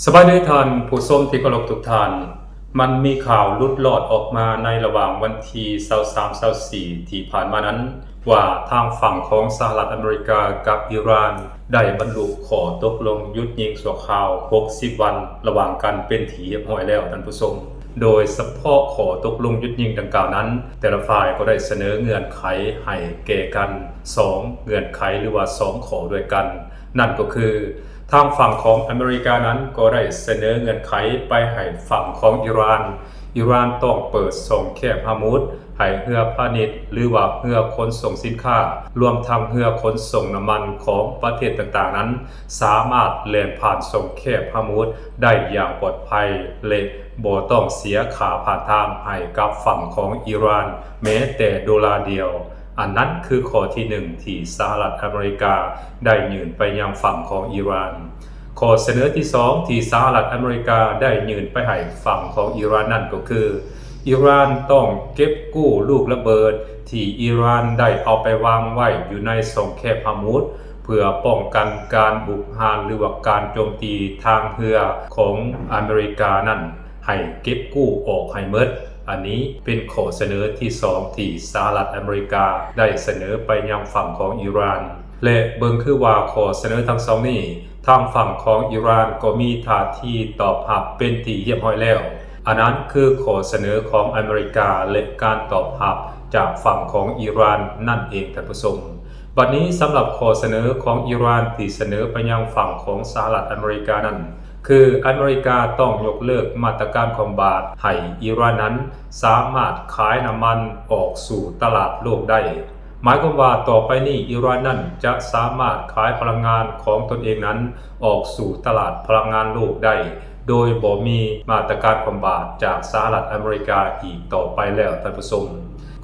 สบายดีท่านผู้ชมที่เคารพทุกท่านมันมีข่าวลุดลอดออกมาในระหว่างวันที่23-24ที่ผ่านมานั้นว่าทางฝั่งของสหรัฐอเมริกากับอิหร่านได้บรรลุข้อตกลงหยุดยิงชั่วคราว60วันระหว่างกันเป็นที่เรียบร้อยแล้วท่านผู้ชมโดยเฉพาะข้อตกลงหยุดยิงดังกล่าวนั้นแต่ละฝ่ายก็ได้เสนอเงื่อนไขให้แก่กัน2เงื่อนไขหรือว่า2ข้อด้วยกันนั่นก็คือทางฝั่งของอเมริกานั้นก็ได้เสนอเงื่อนไขไปให้ฝั่งของอิหร่านต้องเปิดส่งแคบฮามุดให้เรือพาณิชย์หรือว่าเรือขนส่งสินค้ารวมทั้งเรือขนส่งน้ำมันของประเทศต่างๆนั้นสามารถแล่นผ่านส่งแคบฮามุดได้อย่างปลอดภัยและบ่ต้องเสียค่าผ่านทางให้กับฝั่งของอิหร่านแม้แต่ดอลลาร์เดียวอันนั้นคือข้อที่1ที่สหรัฐอเมริกาได้ยื่นไปยังฝั่งของอิหร่านข้อเสนอที่2ที่สหรัฐอเมริกาได้ยื่นไปให้ฝั่งของอิหร่านนั่นก็คืออิหร่านต้องเก็บกู้ลูกระเบิดที่อิหร่านได้เอาไปวางไว้อยู่ในส่งแคบฮามุดเพื่อป้องกันการบุกฮานหรือว่าการโจมตีทางเรือของอเมริกานั่นให้เก็บกู้ออกให้หมดอันนี้เป็นข้อเสนอที่2ที่สหรัฐอเมริกาได้เสนอไปยังฝั่งของอิหร่านและเบิ่งคือว่าข้อเสนอทั้งสองนี้ทางฝั่งของอิหร่านก็มีท่าทีตอบรับเป็นที่เรียบร้อยแล้วอันนั้นคือข้อเสนอของอเมริกาและการตอบรับจากฝั่งของอิหร่านนั่นเองท่านผู้ชมบัดนี้สำหรับข้อเสนอของอิหร่านที่เสนอไปยังฝั่งของสหรัฐอเมริกานั้นคืออเมริกาต้องยกเลิกมาตรการคอมบาตให้อิหร่านนั้นสามารถขายน้ำมันออกสู่ตลาดโลกได้หมายความว่าต่อไปนี้อิหร่านนั้นจะสามารถขายพลังงานของตนเองนั้นออกสู่ตลาดพลังงานโลกได้โดยบ่มีมาตรการคอมบาตจากสหรัฐอเมริกาอีกต่อไปแล้วท่านผู้ชม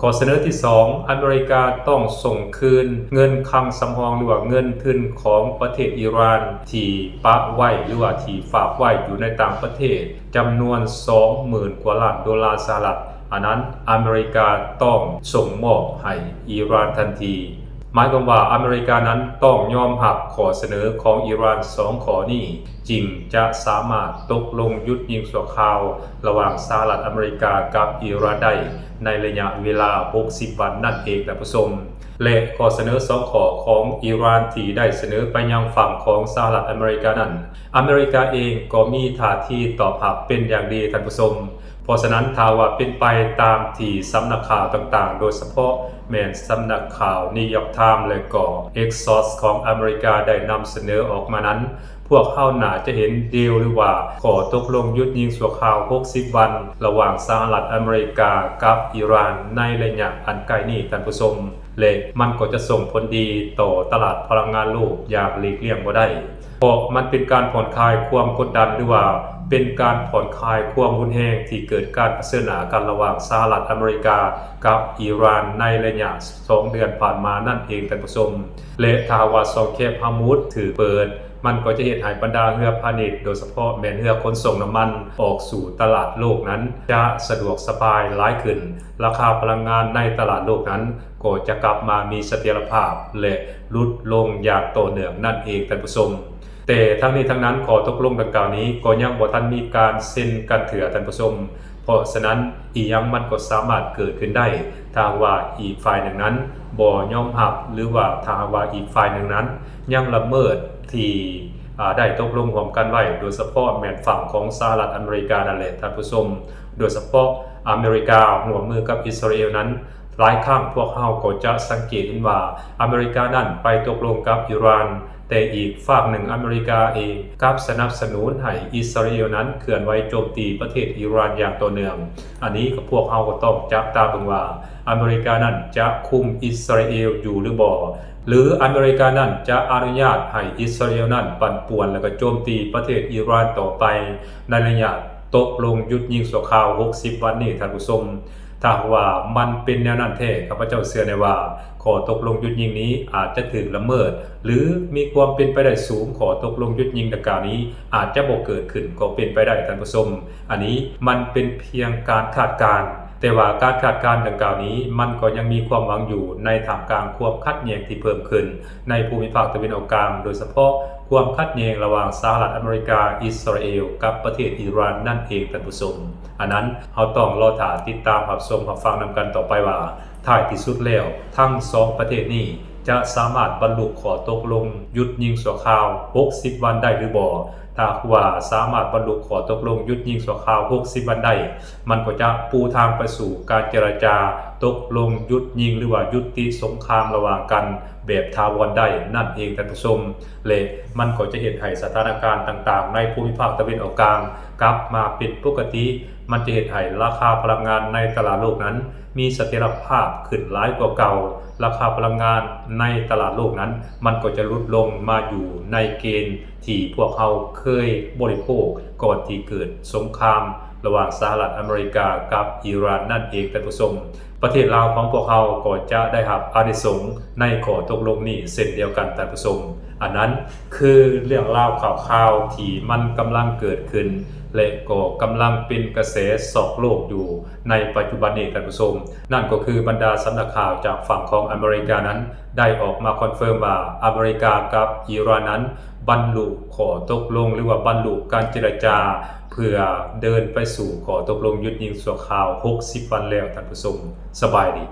ข้อเสนอที่2อเมริกาต้องส่งคืนเงินคลังสำรองหรือว่าเงินทุนของประเทศอิหร่านที่ปะไว้หรือว่าที่ฝากไว้อยู่ในต่างประเทศจำนวน 20,000 กว่าล้านดอลลาร์สหรัฐอันนั้นอเมริกาต้องส่งมอบให้อิหร่านทันทีหมายความว่าอเมริกานั้นต้องยอมรับข้อเสนอของอิหร่าน2ข้อนี้จึงจะสามารถตกลงหยุดยิงชั่วคราวระหว่างสหรัฐอเมริกากับอิหร่านได้ในระยะเวลา60วันนั่นเองท่านผู้ชมและข้อเสนอ2ข้อของอิหร่านที่ได้เสนอไปยังฝั่งของสหรัฐอเมริกานั้นอเมริกาเองก็มีท่าทีตอบรับเป็นอย่างดีท่านผู้ชมเพราะฉะนั้นถ้าว่าเป็นไปตามที่สำนักข่าวต่างๆโดยเฉพาะแม้นสำนักข่าวนิวยอร์กไทม์และก็ Axios ของอเมริกาได้นำเสนอออกมานั้นพวกเขาน่าจะเห็นดีลหรือว่าขอตกลงหยุดยิงชั่วคราว60วันระหว่างสหรัฐอเมริกากับอิหร่านในระยะอันใกล้นี้ท่านผู้ชมและมันก็จะส่งผลดีต่อตลาดพลังงานโลกอย่างหลีกเลี่ยงบ่ได้เพราะมันเป็นการผ่อนคลายความกดดันหรือว่าเป็นการผ่อนคลายความรุนแรงที่เกิดการเผชิญหน้ากันระหว่างสหรัฐอเมริกากับอิหร่านในระยะ2เดือนผ่านมานั่นเองท่านผู้ชมและถ้าว่าส่งแคบฮามุดถือเปิดมันก็จะเฮ็ดให้บรรดาเรือพาณิชย์โดยเฉพาะแม่นเรือขนส่งน้ำมันออกสู่ตลาดโลกนั้นจะสะดวกสบายหลายขึ้นราคาพลังงานในตลาดโลกนั้นก็จะกลับมามีเสถียรภาพและลดลงอย่างต่อเนื่องนั่นเองท่านผู้ชมแต่ทั้งนี้ทั้งนั้นขอตกลงดังกล่าวนี้ก็ยังบ่ทันมีการเซ็นกันเถื่อท่านผู้ชมเพราะฉะนั้นอีหยังมันก็สามารถเกิดขึ้นได้ถ้าว่าอีกฝ่ายหนึ่งนั้นบ่ยอมรับหรือว่าถ้าว่าอีกฝ่ายหนึ่งนั้นยังละเมิดที่ได้ตกลงร่วมกันไว้โดยเฉพาะแม่นฝั่งของสหรัฐอเมริกานั่นแหละท่านผู้ชมโดยเฉพาะอเมริการ่วมมือกับอิสราเอลนั้นหลายครั้งพวกเขาก็จะสังเกตเห็นว่าอเมริกานั้นไปตกลงกับอิหร่านแต่อีกฝั่งหนึ่งอเมริกาเองกับสนับสนุนให้อิสราเอลนั้นเคลื่อนไหวโจมตีประเทศอิหร่านอย่างต่อเนื่องอันนี้ก็พวกเขาก็ต้องจับตาเบิ่งว่าอเมริกานั้นจะคุมอิสราเอลอยู่หรือบ่หรืออเมริกานั้นจะอนุญาตให้อิสราเอลนั้นปั่นป่วนและก็โจมตีประเทศอิหร่านต่อไปในระยะตกลงหยุดยิงชั่วคราว60วันนี้ท่านผู้ชมถ้าว่ามันเป็นแนวนั้นแท้ข้าพเจ้าเชื่อในว่าขอตกลงหยุดยิงนี้อาจจะถูกละเมิดหรือมีความเป็นไปได้สูงขอตกลงหยุดยิงดังกล่าวนี้อาจจะบ่เกิดขึ้นก็เป็นไปได้ท่านผู้ชมอันนี้มันเป็นเพียงการคาดการณ์แต่ว่าการคาดการณ์ดังกล่าวนี้มันก็ยังมีความหวังอยู่ในท่ามกลางความขัดแย้งที่เพิ่มขึ้นในภูมิภาคตะวันออกกลางโดยเฉพาะ ความขัดแย้งระหว่างสหรัฐอเมริกาอิสราเอลกับประเทศอิหร่านนั่นเองท่านผู้ชมอันนั้นเราต้องรอติดตามรับชมรับฟังนำกันต่อไปว่าท้ายที่สุดแล้วทั้ง2ประเทศนี้จะสามารถบรรลุข้อตกลงหยุดยิงชั่วคราว60วันได้หรือบ่ถ้าว่าสามารถบรรลุข้อตกลงหยุดยิงชั่วคราว60วันได้มันก็จะปูทางไปสู่การเจรจาตกลงหยุดยิงหรือว่ายุติสงครามระหว่างกันแบบถาวรได้นั่นเองท่านผู้ชมและมันก็จะเห็นให้สถานการณ์ต่างๆในภูมิภาคตะวันออกกลางกลับมาเป็นปกติมันจะเห็นให้ราคาพลังงานในตลาดโลกนั้นมีเสถียรภาพขึ้นหลายกว่าเก่าราคาพลังงานในตลาดโลกนั้นมันก็จะลดลงมาอยู่ในเกณฑ์ที่พวกเขาเคยบริโภคก่อนที่เกิดสงครามระหว่างสหรัฐอเมริกากับอิหร่านนั่นเองท่านผู้ชมประเทศลาวของพวกเขาก็จะได้รับอานิสงส์ในข้อตกลงนี้เช่นเดียวกันท่านผู้ชมอันนั้นคือเรื่องราวข่าวๆที่มันกำลังเกิดขึ้นและก็กำลังเป็นกระแสสอกโลกอยู่ในปัจจุบันนี้ท่านผู้ชมนั่นก็คือบรรดาสำนักข่าวจากฝั่งของอเมริกานั้นได้ออกมาคอนเฟิร์มว่าอเมริกากับอิหร่านนั้นบรรลุข้อตกลงหรือว่าบรรลุการเจรจาเพื่อเดินไปสู่ข้อตกลงหยุดยิงชั่วคราว60วันแล้วท่านผู้ชมสบายดี